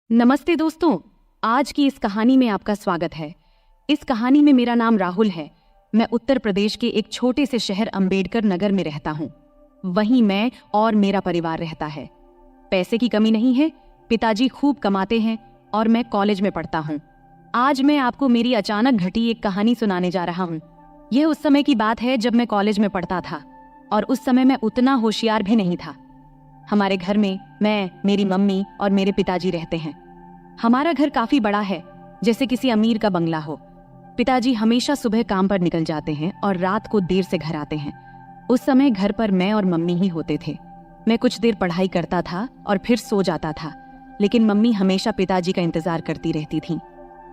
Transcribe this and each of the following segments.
नमस्ते दोस्तों, आज की इस कहानी में आपका स्वागत है। इस कहानी में मेरा नाम राहुल है। मैं उत्तर प्रदेश के एक छोटे से शहर अंबेडकर नगर में रहता हूँ। वहीं मैं और मेरा परिवार रहता है। पैसे की कमी नहीं है, पिताजी खूब कमाते हैं और मैं कॉलेज में पढ़ता हूँ। आज मैं आपको मेरी अचानक घटी एक कहानी सुनाने जा रहा हूँ। यह उस समय की बात है जब मैं कॉलेज में पढ़ता था और उस समय मैं उतना होशियार भी नहीं था। हमारे घर में मैं, मेरी मम्मी और मेरे पिताजी रहते हैं। हमारा घर काफी बड़ा है, जैसे किसी अमीर का बंगला हो। पिताजी हमेशा सुबह काम पर निकल जाते हैं और रात को देर से घर आते हैं। उस समय घर पर मैं और मम्मी ही होते थे। मैं कुछ देर पढ़ाई करता था और फिर सो जाता था, लेकिन मम्मी हमेशा पिताजी का इंतजार करती रहती थी।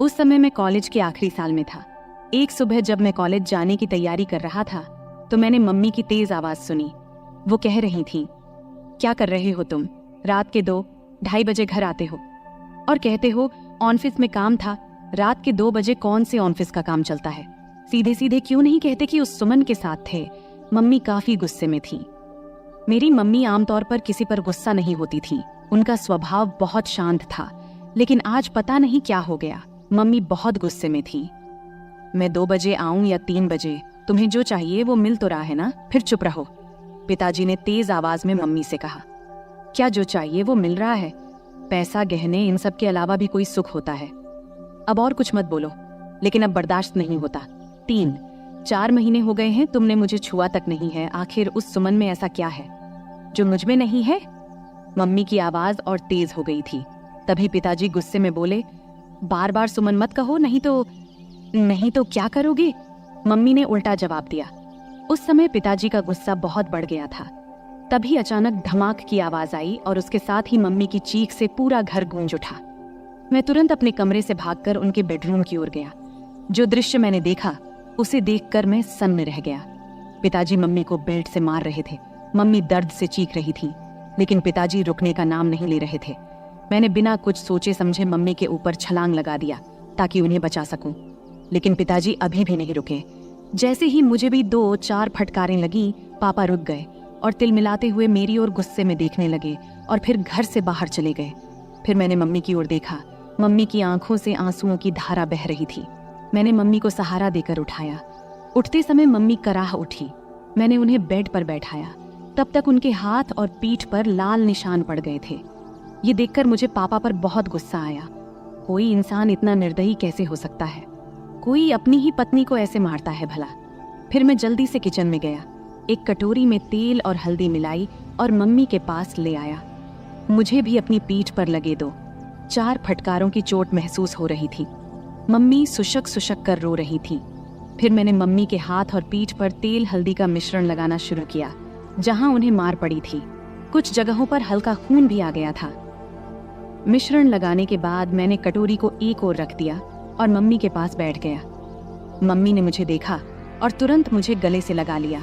उस समय मैं कॉलेज के आखिरी साल में था। एक सुबह जब मैं कॉलेज जाने की तैयारी कर रहा था तो मैंने मम्मी की तेज आवाज सुनी। वो कह रही थी, क्या कर रहे हो तुम? रात के 2-2:30 बजे घर आते हो और कहते हो ऑफिस में काम था। रात के 2 बजे कौन से ऑफिस का काम चलता है? सीधे सीधे क्यों नहीं कहते कि उस सुमन के साथ थे? मम्मी काफी गुस्से में थी। मेरी मम्मी आमतौर पर किसी पर गुस्सा नहीं होती थी। उनका स्वभाव बहुत शांत था, लेकिन आज पता नहीं क्या हो गया, मम्मी बहुत गुस्से में थी। मैं 2 बजे आऊं या 3 बजे, तुम्हें जो चाहिए वो मिल तो रहा है ना, फिर चुप रहो। पिताजी ने तेज आवाज में मम्मी से कहा। क्या जो चाहिए वो मिल रहा है? पैसा, गहने, इन सब के अलावा भी कोई सुख होता है? अब और कुछ मत बोलो, लेकिन अब बर्दाश्त नहीं होता। 3-4 महीने हो गए हैं, तुमने मुझे छुआ तक नहीं है। आखिर उस सुमन में ऐसा क्या है जो मुझ में नहीं है? मम्मी की आवाज और तेज हो गई थी। तभी पिताजी गुस्से में बोले, बार बार सुमन मत कहो, नहीं तो क्या करोगे? मम्मी ने उल्टा जवाब दिया। उस समय पिताजी का गुस्सा बहुत बढ़ गया था। तभी अचानक धमाक की आवाज आई और उसके साथ ही मम्मी की चीख से पूरा घर गूंज उठा। मैं तुरंत अपने कमरे से भागकर उनके बेडरूम की ओर गया। जो दृश्य मैंने देखा उसे देखकर मैं सन्न रह गया। पिताजी मम्मी को बेल्ट से मार रहे थे। मम्मी दर्द से चीख रही थी, लेकिन पिताजी रुकने का नाम नहीं ले रहे थे। मैंने बिना कुछ सोचे समझे मम्मी के ऊपर छलांग लगा दिया ताकि उन्हें बचा सकूं, लेकिन पिताजी अभी भी नहीं रुके। जैसे ही मुझे भी 2-4 फटकारें लगी, पापा रुक गए और तिल मिलाते हुए मेरी ओर गुस्से में देखने लगे और फिर घर से बाहर चले गए। फिर मैंने मम्मी की ओर देखा। मम्मी की आंखों से आंसुओं की धारा बह रही थी। मैंने मम्मी को सहारा देकर उठाया। उठते समय मम्मी कराह उठी। मैंने उन्हें बेड पर बैठाया। तब तक उनके हाथ और पीठ पर लाल निशान पड़ गए थे। ये देखकर मुझे पापा पर बहुत गुस्सा आया। कोई इंसान इतना निर्दयी कैसे हो सकता है? कोई अपनी ही पत्नी को ऐसे मारता है भला? फिर मैं जल्दी से किचन में गया, एक कटोरी में तेल और हल्दी मिलाई और मम्मी के पास ले आया। मुझे भी अपनी पीठ पर लगे 2-4 फटकारों की चोट महसूस हो रही थी। मम्मी सुशक सुशक कर रो रही थी। फिर मैंने मम्मी के हाथ और पीठ पर तेल हल्दी का मिश्रण लगाना शुरू किया, जहां उन्हें मार पड़ी थी। कुछ जगहों पर हल्का खून भी आ गया था। मिश्रण लगाने के बाद मैंने कटोरी को एक ओर रख दिया और मम्मी के पास बैठ गया। मम्मी ने मुझे देखा और तुरंत मुझे गले से लगा लिया।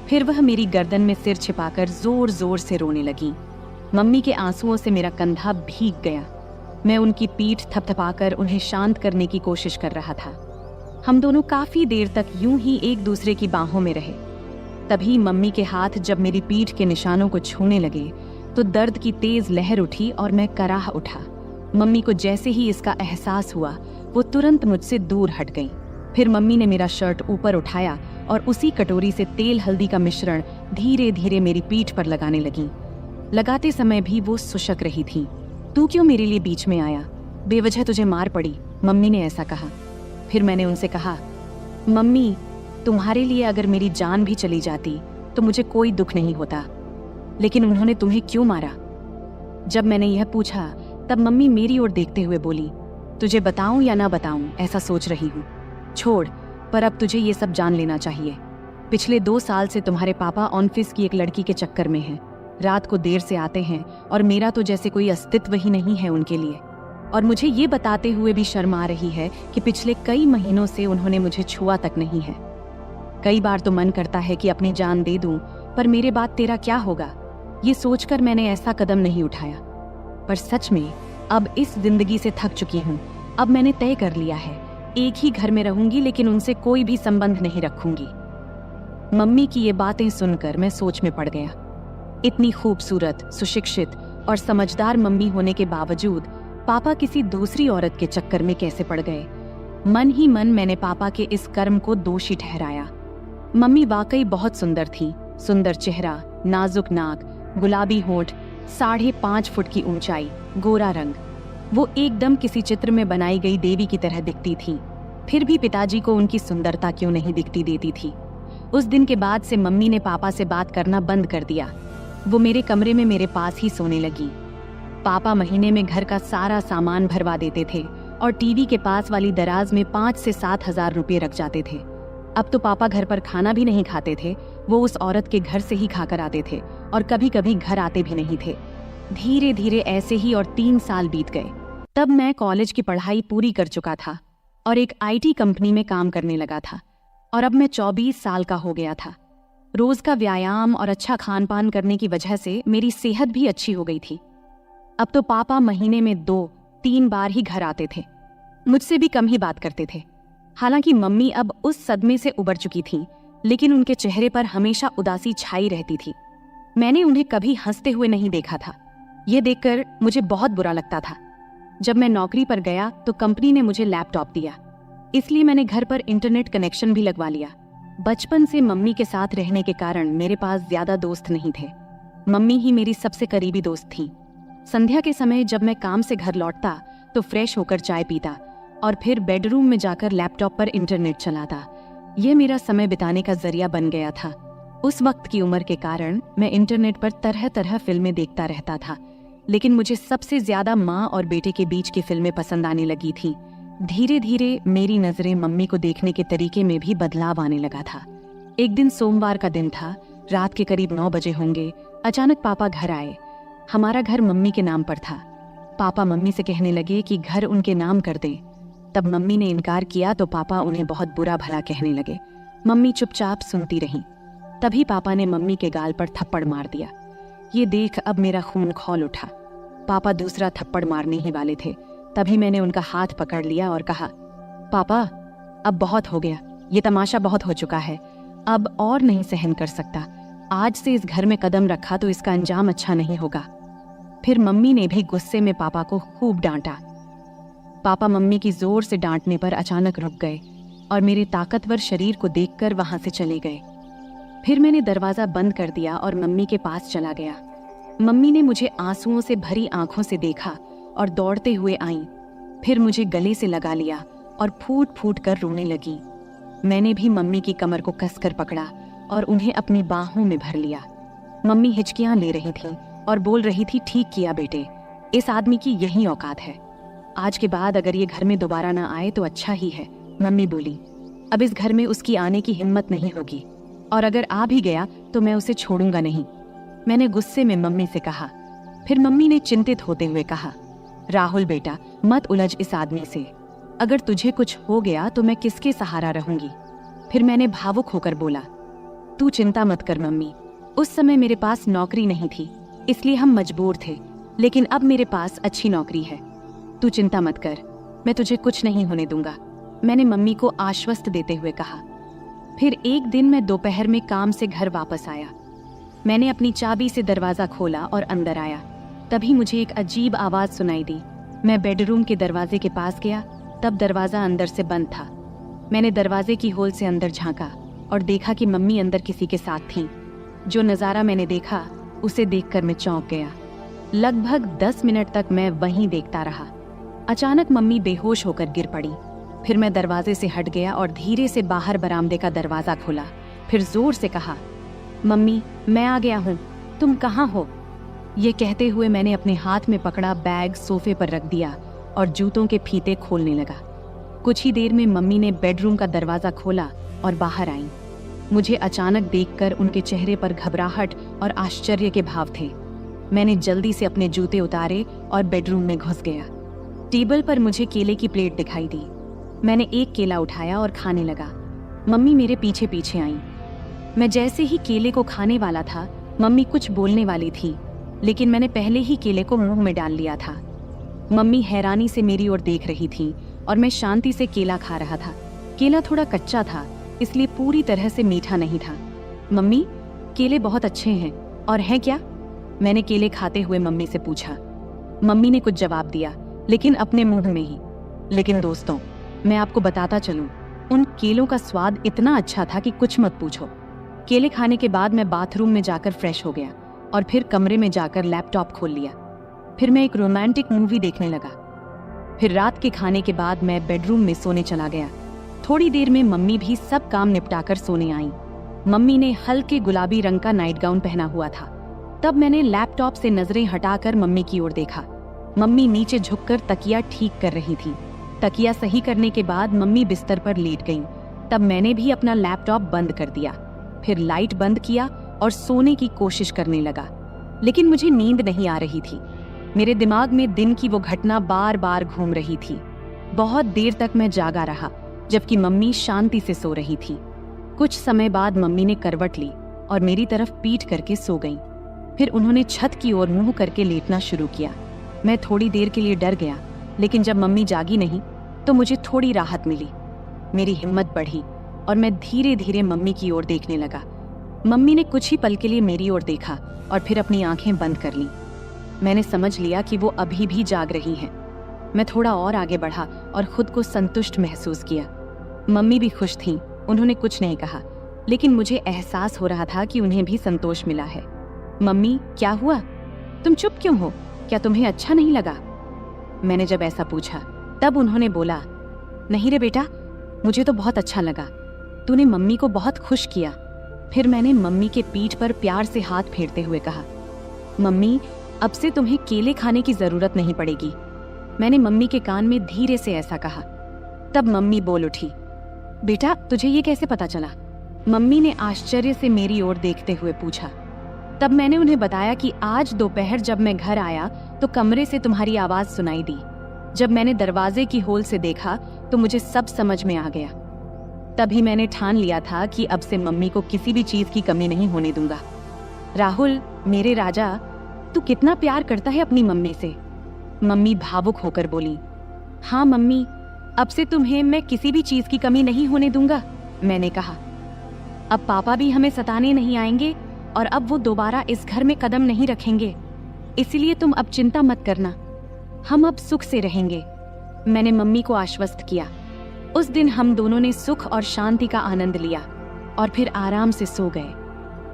फिर वह मेरी गर्दन में सिर छिपाकर जोर जोर से रोने लगी। मम्मी के आंसुओं से मेरा कंधा भीग गया। मैं उनकी पीठ थपथपाकर उन्हें शांत करने की कोशिश कर रहा था। हम दोनों काफी देर तक यूं ही एक दूसरे की बाहों में रहे। तभी मम्मी के हाथ जब मेरी पीठ के निशानों को छूने लगे तो दर्द की तेज लहर उठी और मैं कराह उठा। मम्मी को जैसे ही इसका एहसास हुआ, वो तुरंत मुझसे दूर हट गई। फिर मम्मी ने मेरा शर्ट ऊपर उठाया और उसी कटोरी से तेल हल्दी का मिश्रण धीरे धीरे मेरी पीठ पर लगाने लगी। लगाते समय भी वो सुशक रही थी। तू क्यों मेरे लिए बीच में आया? बेवजह तुझे मार पड़ी, मम्मी ने ऐसा कहा। फिर मैंने उनसे कहा, मम्मी, तुम्हारे लिए अगर मेरी जान भी चली जाती तो मुझे कोई दुख नहीं होता, लेकिन उन्होंने तुम्हें क्यों मारा? जब मैंने यह पूछा तब मम्मी मेरी ओर देखते हुए बोली, तुझे बताऊं या ना बताऊं ऐसा सोच रही हूँ। छोड़, पर अब तुझे ये सब जान लेना चाहिए। पिछले 2 साल से तुम्हारे पापा ऑफिस की एक लड़की के चक्कर में हैं। रात को देर से आते हैं और मेरा तो जैसे कोई अस्तित्व ही नहीं है उनके लिए। और मुझे ये बताते हुए भी शर्म आ रही है कि पिछले कई महीनों से उन्होंने मुझे छुआ तक नहीं है। कई बार तो मन करता है कि अपनी जान दे दूं, पर मेरे बाद तेरा क्या होगा, ये सोचकर मैंने ऐसा कदम नहीं उठाया। पर सच में अब इस जिंदगी से थक चुकी हूँ। अब मैंने तय कर लिया है, एक ही घर में रहूंगी, लेकिन उनसे कोई भी संबंध नहीं रखूंगी। मम्मी की ये बातें सुनकर मैं सोच में पड़ गया। इतनी खूबसूरत, सुशिक्षित और समझदार मम्मी होने के बावजूद पापा किसी दूसरी औरत के चक्कर में कैसे पड़ गए। मन ही मन मैंने पापा के इस कर्म को दोषी ठहराया। मम्मी वाकई बहुत सुंदर थी। सुंदर चेहरा, नाजुक नाक, गुलाबी होंठ, 5.5 फुट की ऊंचाई, गोरा रंग। वो एकदम किसी चित्र में बनाई गई देवी की तरह दिखती थी। फिर भी पिताजी को उनकी सुंदरता क्यों नहीं दिखती देती थी। उस दिन के बाद से मम्मी ने पापा से बात करना बंद कर दिया। वो मेरे कमरे में मेरे पास ही सोने लगी। पापा महीने में घर का सारा सामान भरवा देते थे और टीवी के पास वाली दराज में 5 से 7 हजार रुपये रख जाते थे। अब तो पापा घर पर खाना भी नहीं खाते थे, वो उस औरत के घर से ही खाकर आते थे और कभी कभी घर आते भी नहीं थे। धीरे धीरे ऐसे ही और 3 साल बीत गए। तब मैं कॉलेज की पढ़ाई पूरी कर चुका था और एक IT कंपनी में काम करने लगा था और अब मैं 24 साल का हो गया था। रोज का व्यायाम और अच्छा खान पान करने की वजह से मेरी सेहत भी अच्छी हो गई थी। अब तो पापा महीने में 2-3 बार ही घर आते थे, मुझसे भी कम ही बात करते थे। हालांकि मम्मी अब उस सदमे से उबर चुकी थी, लेकिन उनके चेहरे पर हमेशा उदासी छाई रहती थी। मैंने उन्हें कभी हंसते हुए नहीं देखा था। यह देखकर मुझे बहुत बुरा लगता था। जब मैं नौकरी पर गया तो कंपनी ने मुझे लैपटॉप दिया, इसलिए मैंने घर पर इंटरनेट कनेक्शन भी लगवा लिया। बचपन से मम्मी के साथ रहने के कारण मेरे पास ज्यादा दोस्त नहीं थे। मम्मी ही मेरी सबसे करीबी दोस्त थी। संध्या के समय जब मैं काम से घर लौटता तो फ्रेश होकर चाय पीता और फिर बेडरूम में जाकर लैपटॉप पर इंटरनेट चलाता। यह मेरा समय बिताने का जरिया बन गया था। उस वक्त की उम्र के कारण मैं इंटरनेट पर तरह तरह फिल्में देखता रहता था, लेकिन मुझे सबसे ज्यादा माँ और बेटे के बीच की फिल्में पसंद आने लगी थी। धीरे धीरे मेरी नजरें मम्मी को देखने के तरीके में भी बदलाव आने लगा था। एक दिन सोमवार का दिन था, रात के करीब 9 बजे होंगे। अचानक पापा घर आए। हमारा घर मम्मी के नाम पर था। पापा मम्मी से कहने लगे कि घर उनके नाम कर दें। तब मम्मी ने इनकार किया तो पापा उन्हें बहुत बुरा भला कहने लगे। मम्मी चुपचाप सुनती रहीं। तभी पापा ने मम्मी के गाल पर थप्पड़ मार दिया। ये देख अब मेरा खून खौल उठा। पापा दूसरा थप्पड़ मारने ही वाले थे, तभी मैंने उनका हाथ पकड़ लिया और कहा, पापा अब बहुत हो गया, ये तमाशा बहुत हो चुका है, अब और नहीं सहन कर सकता। आज से इस घर में कदम रखा तो इसका अंजाम अच्छा नहीं होगा। फिर मम्मी ने भी गुस्से में पापा को खूब डांटा। पापा मम्मी की जोर से डांटने पर अचानक रुक गए और मेरे ताकतवर शरीर को देखकर वहां से चले गए। फिर मैंने दरवाजा बंद कर दिया और मम्मी के पास चला गया। मम्मी ने मुझे आंसुओं से भरी आंखों से देखा और दौड़ते हुए आईं। फिर मुझे गले से लगा लिया और फूट फूट कर रोने लगी। मैंने भी मम्मी की कमर को कसकर पकड़ा और उन्हें अपनी बाहों में भर लिया। मम्मी हिचकियां ले रही थीं और बोल रही थी, ठीक किया बेटे, इस आदमी की यही औकात है। आज के बाद अगर ये घर में दोबारा ना आए तो अच्छा ही है। मम्मी बोली, अब इस घर में उसकी आने की हिम्मत नहीं होगी और अगर आ भी गया तो मैं उसे छोड़ूंगा नहीं। मैंने गुस्से में मम्मी से कहा। फिर मम्मी ने चिंतित होते हुए कहा, राहुल बेटा, मत उलझ इस आदमी से। अगर तुझे कुछ हो गया तो मैं किसके सहारा रहूंगी। फिर मैंने भावुक होकर बोला, तू चिंता मत कर मम्मी, उस समय मेरे पास नौकरी नहीं थी इसलिए हम मजबूर थे, लेकिन अब मेरे पास अच्छी नौकरी है। तू चिंता मत कर, मैं तुझे कुछ नहीं होने दूंगा, मैंने मम्मी को आश्वस्त देते हुए कहा। फिर एक दिन मैं दोपहर में काम से घर वापस आया। मैंने अपनी चाबी से दरवाजा खोला और अंदर आया। तभी मुझे एक अजीब आवाज सुनाई दी। मैं बेडरूम के दरवाजे के पास गया, तब दरवाजा अंदर से बंद था। मैंने दरवाजे की होल से अंदर झांका और देखा कि मम्मी अंदर किसी के साथ थीं। जो नज़ारा मैंने देखा उसे देखकर मैं चौंक गया। लगभग 10 मिनट तक मैं वहीं देखता रहा। अचानक मम्मी बेहोश होकर गिर पड़ी। फिर मैं दरवाजे से हट गया और धीरे से बाहर बरामदे का दरवाजा खोला। फिर जोर से कहा, मम्मी मैं आ गया हूँ, तुम कहाँ हो। ये कहते हुए मैंने अपने हाथ में पकड़ा बैग सोफे पर रख दिया और जूतों के फीते खोलने लगा। कुछ ही देर में मम्मी ने बेडरूम का दरवाजा खोला और बाहर आई। मुझे अचानक देखकर उनके चेहरे पर घबराहट और आश्चर्य के भाव थे। मैंने जल्दी से अपने जूते उतारे और बेडरूम में घुस गया। टेबल पर मुझे केले की प्लेट दिखाई दी। मैंने एक केला उठाया और खाने लगा। मम्मी मेरे पीछे पीछे आईं। मैं जैसे ही केले को खाने वाला था, मम्मी कुछ बोलने वाली थी, लेकिन मैंने पहले ही केले को मुंह में डाल लिया था। मम्मी हैरानी से मेरी ओर देख रही थी और मैं शांति से केला खा रहा था। केला थोड़ा कच्चा था, इसलिए पूरी तरह से मीठा नहीं था। मम्मी, केले बहुत अच्छे हैं और हैं क्या? मैंने केले खाते हुए मम्मी से पूछा। मम्मी ने कुछ जवाब दिया, लेकिन अपने मुंह में ही। लेकिन दोस्तों, मैं आपको बताता चलूं, उन केलों का स्वाद इतना अच्छा था कि कुछ मत पूछो। केले खाने के बाद मैं बाथरूम में जाकर फ्रेश हो गया और फिर कमरे में जाकर लैपटॉप खोल लिया। फिर मैं एक रोमांटिक मूवी देखने लगा। फिर रात के खाने के बाद मैं बेडरूम में सोने चला गया। थोड़ी देर में मम्मी भी सब काम निपटाकर सोने आईं। मम्मी ने हल्के गुलाबी रंग का नाइट गाउन पहना हुआ था। तब मैंने लैपटॉप से नजरें हटाकर मम्मी की ओर देखा। मम्मी नीचे झुककर तकिया ठीक कर रही थी। तकिया सही करने के बाद मम्मी बिस्तर पर लेट गईं। तब मैंने भी अपना लैपटॉप बंद कर दिया, फिर लाइट बंद किया और सोने की कोशिश करने लगा। लेकिन मुझे नींद नहीं आ रही थी। मेरे दिमाग में दिन की वो घटना बार बार घूम रही थी। बहुत देर तक मैं जागा रहा, जबकि मम्मी शांति से सो रही थी। कुछ समय बाद मम्मी ने करवट ली और मेरी तरफ पीठ करके सो गईं। फिर उन्होंने छत की ओर मुंह करके लेटना शुरू किया। मैं थोड़ी देर के लिए डर गया, लेकिन जब मम्मी जागी नहीं तो मुझे थोड़ी राहत मिली। मेरी हिम्मत बढ़ी और मैं धीरे धीरे मम्मी की ओर देखने लगा। मम्मी ने कुछ ही पल के लिए मेरी ओर देखा और फिर अपनी आंखें बंद कर लीं। मैंने समझ लिया कि वो अभी भी जाग रही हैं। मैं थोड़ा और आगे बढ़ा और खुद को संतुष्ट महसूस किया। मम्मी भी खुश थीं, उन्होंने कुछ नहीं कहा, लेकिन मुझे एहसास हो रहा था कि उन्हें भी संतोष मिला है। मम्मी, क्या हुआ? तुम चुप क्यों हो? क्या तुम्हें अच्छा नहीं लगा? मैंने जब ऐसा पूछा तब उन्होंने बोला, नहीं रे बेटा, मुझे तो बहुत अच्छा लगा। तूने मम्मी को बहुत खुश किया। फिर मैंने मम्मी के पीठ पर प्यार से हाथ फेरते हुए कहा, मम्मी, अब से तुम्हें केले खाने की जरूरत नहीं पड़ेगी। मैंने मम्मी के कान में धीरे से ऐसा कहा। तब मम्मी बोल उठी, बेटा, तुझे ये कैसे पता चला? मम्मी ने आश्चर्य से मेरी ओर देखते हुए पूछा। तब मैंने उन्हें बताया कि आज दोपहर जब मैं घर आया तो कमरे से तुम्हारी आवाज सुनाई दी। जब मैंने दरवाजे की होल से देखा तो मुझे सब समझ में आ गया। तभी मैंने ठान लिया था कि अब से मम्मी को किसी भी चीज की कमी नहीं होने दूंगा। राहुल, मेरे राजा, तू कितना प्यार करता है अपनी मम्मी से। मम्मी भावुक होकर बोली, हाँ मम्मी, अब से तुम्हें मैं किसी भी चीज की कमी नहीं होने दूंगा। मैंने कहा, अब पापा भी हमें सताने नहीं आएंगे और अब वो दोबारा इस घर में कदम नहीं रखेंगे, इसलिए तुम अब चिंता मत करना, हम अब सुख से रहेंगे। मैंने मम्मी को आश्वस्त किया। उस दिन हम दोनों ने सुख और शांति का आनंद लिया और फिर आराम से सो गए।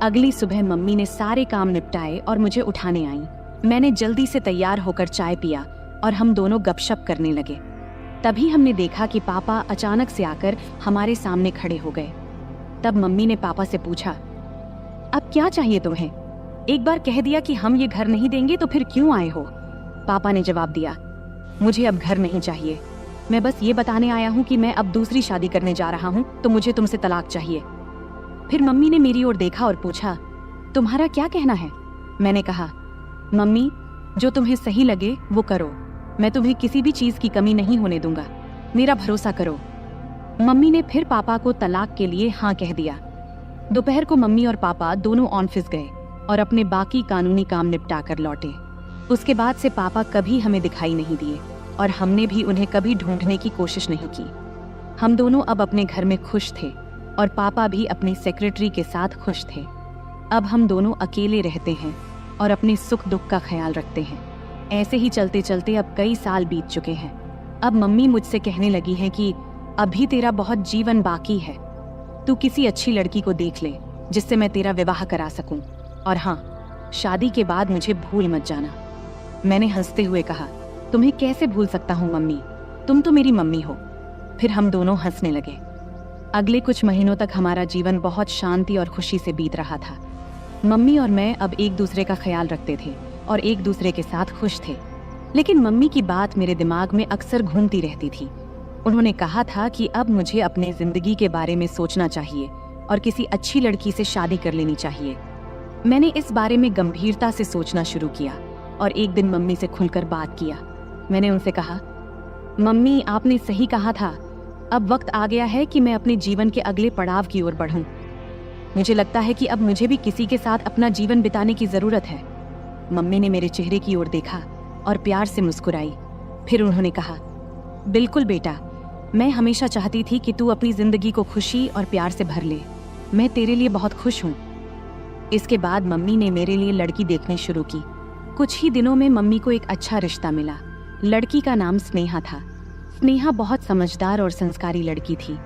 अगली सुबह मम्मी ने सारे काम निपटाए और मुझे उठाने आईं। मैंने जल्दी से तैयार होकर चाय पिया और हम दोनों गपशप करने लगे। तभी हमने देखा कि पापा अचानक से आकर हमारे सामने खड़े हो गए। तब मम्मी ने पापा से पूछा, अब क्या चाहिए तुम्हें? एक बार कह दिया कि हम ये घर नहीं देंगे तो फिर क्यों आए हो? पापा ने जवाब दिया, मुझे अब घर नहीं चाहिए, मैं बस ये बताने आया हूँ कि मैं अब दूसरी शादी करने जा रहा हूँ, तो मुझे तुमसे तलाक चाहिए। फिर मम्मी ने मेरी ओर देखा और पूछा, तुम्हारा क्या कहना है? मैंने कहा, मम्मी, जो तुम्हें सही लगे वो करो, मैं तुम्हें किसी भी चीज की कमी नहीं होने दूंगा, मेरा भरोसा करो। मम्मी ने फिर पापा को तलाक के लिए हाँ कह दिया। दोपहर को मम्मी और पापा दोनों ऑफिस गए और अपने बाकी कानूनी काम निपटा कर लौटे। उसके बाद से पापा कभी हमें दिखाई नहीं दिए और हमने भी उन्हें कभी ढूंढने की कोशिश नहीं की। हम दोनों अब अपने घर में खुश थे और पापा भी अपनी सेक्रेटरी के साथ खुश थे। अब हम दोनों अकेले रहते हैं और अपने सुख दुख का ख्याल रखते हैं। ऐसे ही चलते चलते अब कई साल बीत चुके हैं। अब मम्मी मुझसे कहने लगी हैं कि अभी तेरा बहुत जीवन बाकी है, तू किसी अच्छी लड़की को देख ले जिससे मैं तेरा विवाह करा सकूं, और हाँ, शादी के बाद मुझे भूल मत जाना। मैंने हंसते हुए कहा, तुम्हें कैसे भूल सकता हूँ मम्मी, तुम तो मेरी मम्मी हो। फिर हम दोनों हंसने लगे। अगले कुछ महीनों तक हमारा जीवन बहुत शांति और खुशी से बीत रहा था। मम्मी और मैं अब एक दूसरे का ख्याल रखते थे और एक दूसरे के साथ खुश थे। लेकिन मम्मी की बात मेरे दिमाग में अक्सर घूमती रहती थी। उन्होंने कहा था कि अब मुझे अपने जिंदगी के बारे में सोचना चाहिए और किसी अच्छी लड़की से शादी कर लेनी चाहिए। मैंने इस बारे में गंभीरता से सोचना शुरू किया और एक दिन मम्मी से खुलकर बात किया। मैंने उनसे कहा, मम्मी, आपने सही कहा था, अब वक्त आ गया है कि मैं अपने जीवन के अगले पड़ाव की ओर बढ़ूं। मुझे लगता है कि अब मुझे भी किसी के साथ अपना जीवन बिताने की जरूरत है। मम्मी ने मेरे चेहरे की ओर देखा और प्यार से मुस्कुराई। फिर उन्होंने कहा, बिल्कुल बेटा, मैं हमेशा चाहती थी कि तू अपनी जिंदगी को खुशी और प्यार से भर ले। मैं तेरे लिए बहुत खुश हूँ। इसके बाद मम्मी ने मेरे लिए लड़की देखनी शुरू की। कुछ ही दिनों में मम्मी को एक अच्छा रिश्ता मिला। लड़की का नाम स्नेहा था। स्नेहा बहुत समझदार और संस्कारी लड़की थी।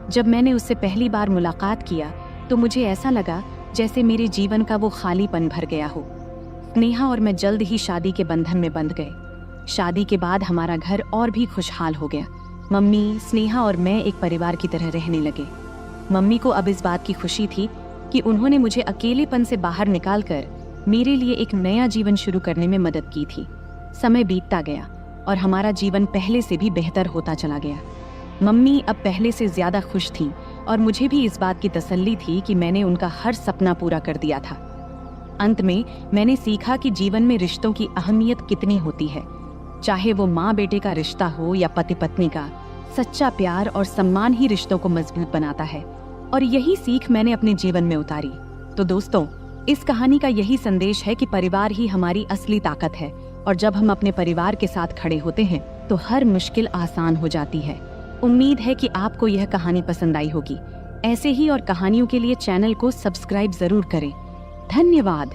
जब मैंने उससे पहली बार मुलाकात किया तो मुझे ऐसा लगा जैसे मेरे जीवन का वो खालीपन भर गया हो। स्नेहा और मैं जल्द ही शादी के बंधन में बंध गए। शादी के बाद हमारा घर और भी खुशहाल हो गया। मम्मी, स्नेहा और मैं एक परिवार की तरह रहने लगे। मम्मी को अब इस बात की खुशी थी कि उन्होंने मुझे अकेलेपन से बाहर निकालकर मेरे लिए एक नया जीवन शुरू करने में मदद की थी। समय बीतता गया और हमारा जीवन पहले से भी बेहतर होता चला गया। मम्मी अब पहले से ज्यादा खुश थीं और मुझे भी इस बात की तसल्ली थी कि मैंने उनका हर सपना पूरा कर दिया था। अंत में मैंने सीखा कि जीवन में रिश्तों की अहमियत कितनी होती है। चाहे वो माँ बेटे का रिश्ता हो या पति पत्नी का, सच्चा प्यार और सम्मान ही रिश्तों को मजबूत बनाता है। और यही सीख मैंने अपने जीवन में उतारी। तो दोस्तों, इस कहानी का यही संदेश है कि परिवार ही हमारी असली ताकत है और जब हम अपने परिवार के साथ खड़े होते हैं तो हर मुश्किल आसान हो जाती है। उम्मीद है कि आपको यह कहानी पसंद आई होगी। ऐसे ही और कहानियों के लिए चैनल को सब्सक्राइब जरूर करें। धन्यवाद।